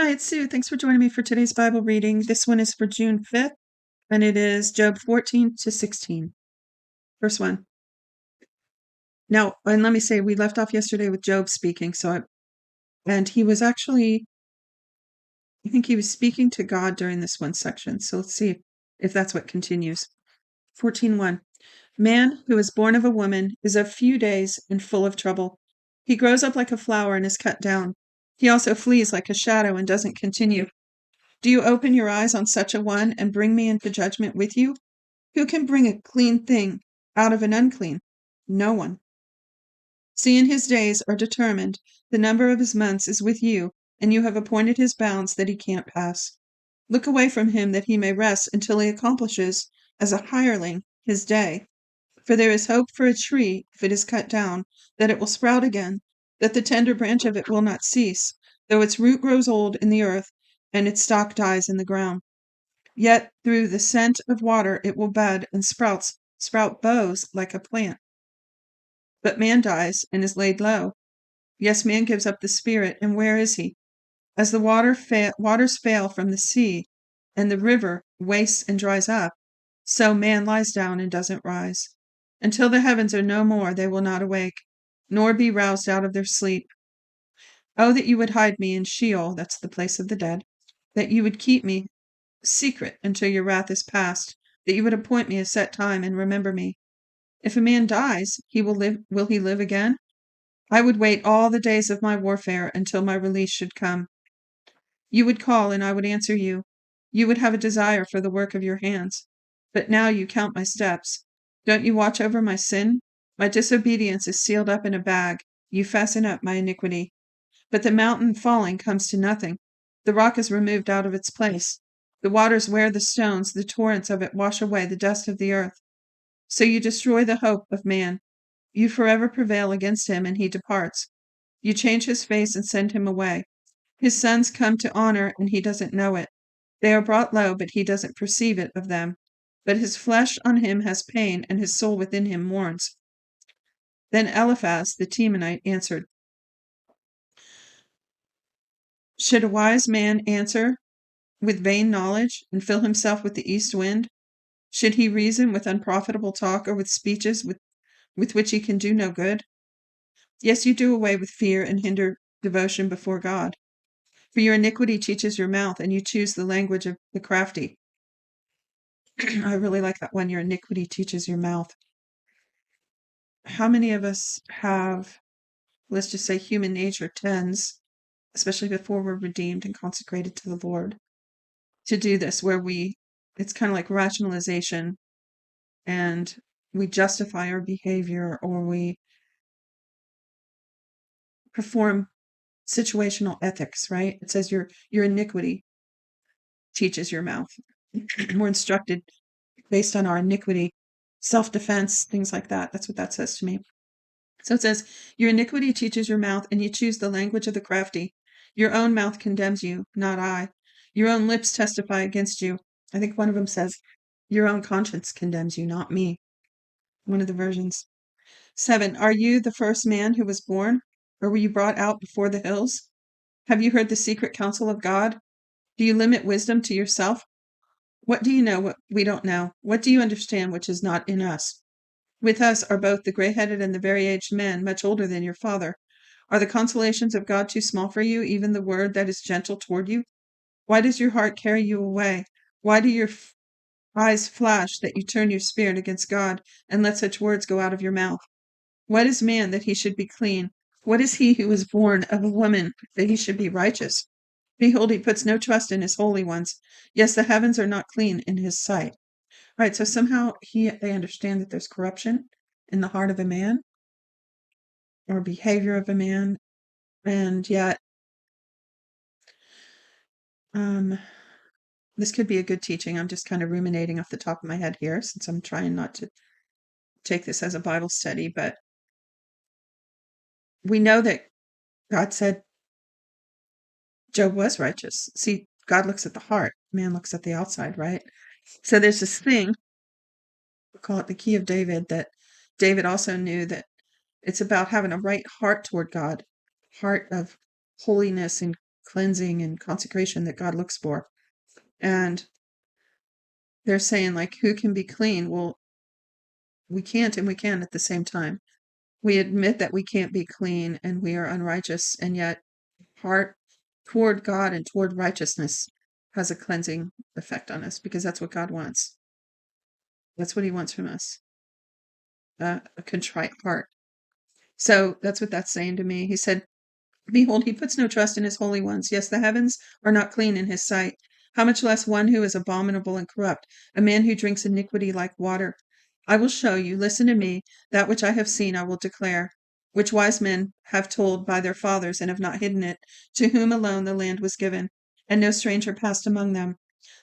Hi, it's Sue. Thanks for joining me for today's Bible reading. This one is for June 5th, and it is Job 14 to 16. Verse 1. Now, and let me say, we left off yesterday with Job speaking, and he was actually, I think he was speaking to God during this one section. So let's see if that's what continues. 14:1. Man who is born of a woman is of few days and full of trouble. He grows up like a flower and is cut down. He also flees like a shadow and doesn't continue. Do you open your eyes on such a one and bring me into judgment with you? Who can bring a clean thing out of an unclean? No one. Seeing his days are determined, the number of his months is with you, and you have appointed his bounds that he can't pass. Look away from him that he may rest until he accomplishes, as a hireling, his day. For there is hope for a tree, if it is cut down, that it will sprout again, that the tender branch of it will not cease, though its root grows old in the earth, and its stalk dies in the ground. Yet through the scent of water it will bud and sprout boughs like a plant. But man dies and is laid low. Yes, man gives up the spirit, and where is he? As the waters fail from the sea, and the river wastes and dries up, so man lies down and doesn't rise. Until the heavens are no more, they will not awake, nor be roused out of their sleep. Oh, that you would hide me in Sheol, that's the place of the dead, that you would keep me secret until your wrath is past, that you would appoint me a set time and remember me. If a man dies, will he live again? I would wait all the days of my warfare until my release should come. You would call and I would answer you. You would have a desire for the work of your hands. But now you count my steps. Don't you watch over my sin? My disobedience is sealed up in a bag. You fasten up my iniquity. But the mountain falling comes to nothing. The rock is removed out of its place. The waters wear the stones, the torrents of it wash away the dust of the earth. So you destroy the hope of man. You forever prevail against him, and he departs. You change his face and send him away. His sons come to honor, and he doesn't know it. They are brought low, but he doesn't perceive it of them. But his flesh on him has pain, and his soul within him mourns. Then Eliphaz the Temanite answered, Should a wise man answer with vain knowledge, and fill himself with the east wind? Should he reason with unprofitable talk, or with speeches with which he can do no good? Yes, you do away with fear and hinder devotion before God. For your iniquity teaches your mouth, and you choose the language of the crafty. I really like that one. Your iniquity teaches your mouth. How many of us have, let's just say, human nature tends, especially before we're redeemed and consecrated to the Lord, to do this, where it's kind of like rationalization, and we justify our behavior, or we perform situational ethics, right? It says your iniquity teaches your mouth. We're instructed based on our iniquity, self-defense, things like that. That's what that says to me. So it says, your iniquity teaches your mouth, and you choose the language of the crafty. Your own mouth condemns you, not I. Your own lips testify against you. I think one of them says, your own conscience condemns you, not me. One of the versions. 7. Are you the first man who was born, or were you brought out before the hills? Have you heard the secret counsel of God? Do you limit wisdom to yourself? What do you know what we don't know? What do you understand which is not in us? With us are both the gray-headed and the very aged men, much older than your father. Are the consolations of God too small for you, even the word that is gentle toward you? Why does your heart carry you away? Why do your eyes flash that you turn your spirit against God and let such words go out of your mouth? What is man that he should be clean? What is he who was born of a woman that he should be righteous? Behold, he puts no trust in his holy ones. Yes, the heavens are not clean in his sight. All right, so somehow they understand that there's corruption in the heart of a man or behavior of a man, and yet this could be a good teaching. I'm just kind of ruminating off the top of my head here, since I'm trying not to take this as a Bible study, but we know that God said Job was righteous. See, God looks at the heart, man looks at the outside, right? So there's this thing, we call it the key of David, that David also knew that it's about having a right heart toward God, heart of holiness and cleansing and consecration that God looks for. And they're saying, like, who can be clean? Well, we can't and we can at the same time. We admit that we can't be clean and we are unrighteous, and yet heart toward God and toward righteousness has a cleansing effect on us, because that's what God wants. That's what he wants from us, a contrite heart. So that's what that's saying to me. He said, behold, he puts no trust in his holy ones. Yes, the heavens are not clean in his sight. How much less one who is abominable and corrupt, a man who drinks iniquity like water. I will show you, listen to me, that which I have seen I will declare, which wise men have told by their fathers and have not hidden it, to whom alone the land was given, and no stranger passed among them.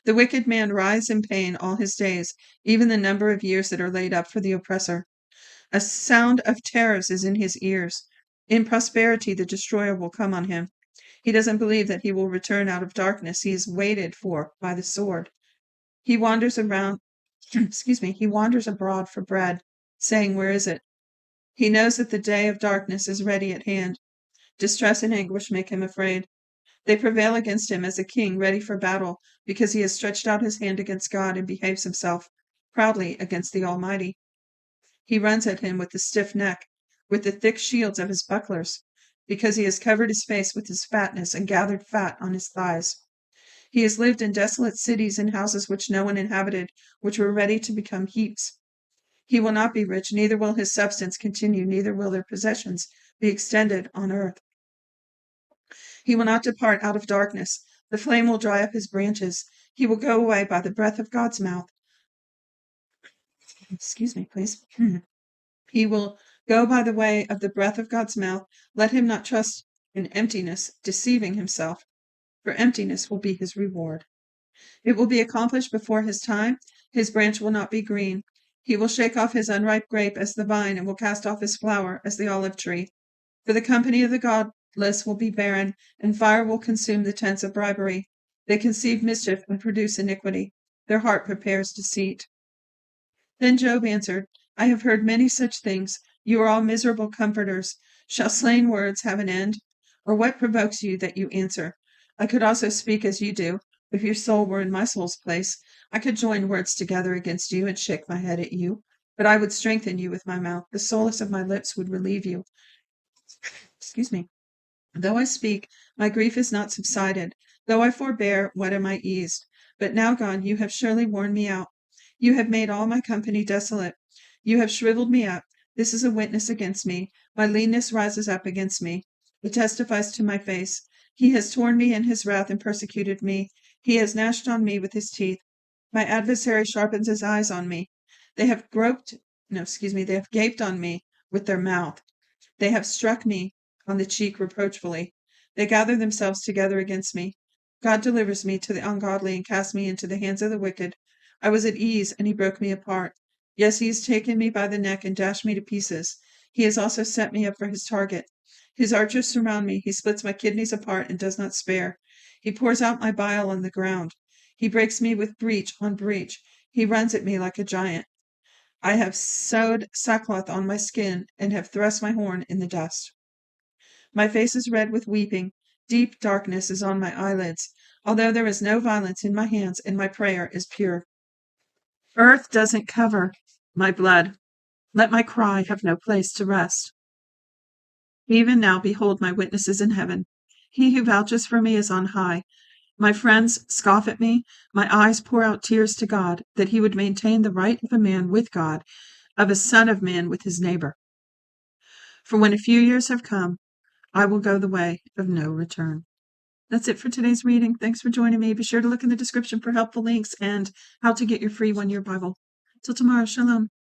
The wicked man writhes in pain all his days, even the number of years that are laid up for the oppressor. A sound of terrors is in his ears. In prosperity, the destroyer will come on him. He doesn't believe that he will return out of darkness. He is waited for by the sword. He wanders around, he wanders abroad for bread, saying, where is it? He knows that the day of darkness is ready at hand. Distress and anguish make him afraid. They prevail against him as a king ready for battle, because he has stretched out his hand against God and behaves himself proudly against the Almighty. He runs at him with a stiff neck, with the thick shields of his bucklers, because he has covered his face with his fatness and gathered fat on his thighs. He has lived in desolate cities and houses which no one inhabited, which were ready to become heaps. He will not be rich, neither will his substance continue, neither will their possessions be extended on earth. He will not depart out of darkness. The flame will dry up his branches. He will go away by the breath of God's mouth. Excuse me, please. He will go by the way of the breath of God's mouth. Let him not trust in emptiness, deceiving himself, for emptiness will be his reward. It will be accomplished before his time. His branch will not be green. He will shake off his unripe grape as the vine, and will cast off his flower as the olive tree. For the company of the godless will be barren, and fire will consume the tents of bribery. They conceive mischief and produce iniquity. Their heart prepares deceit. Then Job answered, I have heard many such things. You are all miserable comforters. Shall slain words have an end? Or what provokes you that you answer? I could also speak as you do, if your soul were in my soul's place. I could join words together against you and shake my head at you. But I would strengthen you with my mouth. The solace of my lips would relieve you. Excuse me. Though I speak, my grief is not subsided. Though I forbear, what am I eased? But now, God, you have surely worn me out. You have made all my company desolate. You have shriveled me up. This is a witness against me. My leanness rises up against me. It testifies to my face. He has torn me in his wrath and persecuted me. He has gnashed on me with his teeth. My adversary sharpens his eyes on me. They have they have gaped on me with their mouth. They have struck me on the cheek reproachfully. They gather themselves together against me. God delivers me to the ungodly and casts me into the hands of the wicked. I was at ease, and he broke me apart. Yes, he has taken me by the neck and dashed me to pieces. He has also set me up for his target. His archers surround me. He splits my kidneys apart and does not spare. He pours out my bile on the ground. He breaks me with breach on breach. He runs at me like a giant. I have sewed sackcloth on my skin and have thrust my horn in the dust. My face is red with weeping. Deep darkness is on my eyelids, although there is no violence in my hands, and my prayer is pure. Earth doesn't cover my blood. Let my cry have no place to rest. Even now, behold, my witness is in heaven. He who vouches for me is on high. My friends scoff at me. My eyes pour out tears to God, that he would maintain the right of a man with God, of a son of man with his neighbor. For when a few years have come, I will go the way of no return. That's it for today's reading. Thanks for joining me. Be sure to look in the description for helpful links and how to get your free 1-year Bible. Till tomorrow, shalom.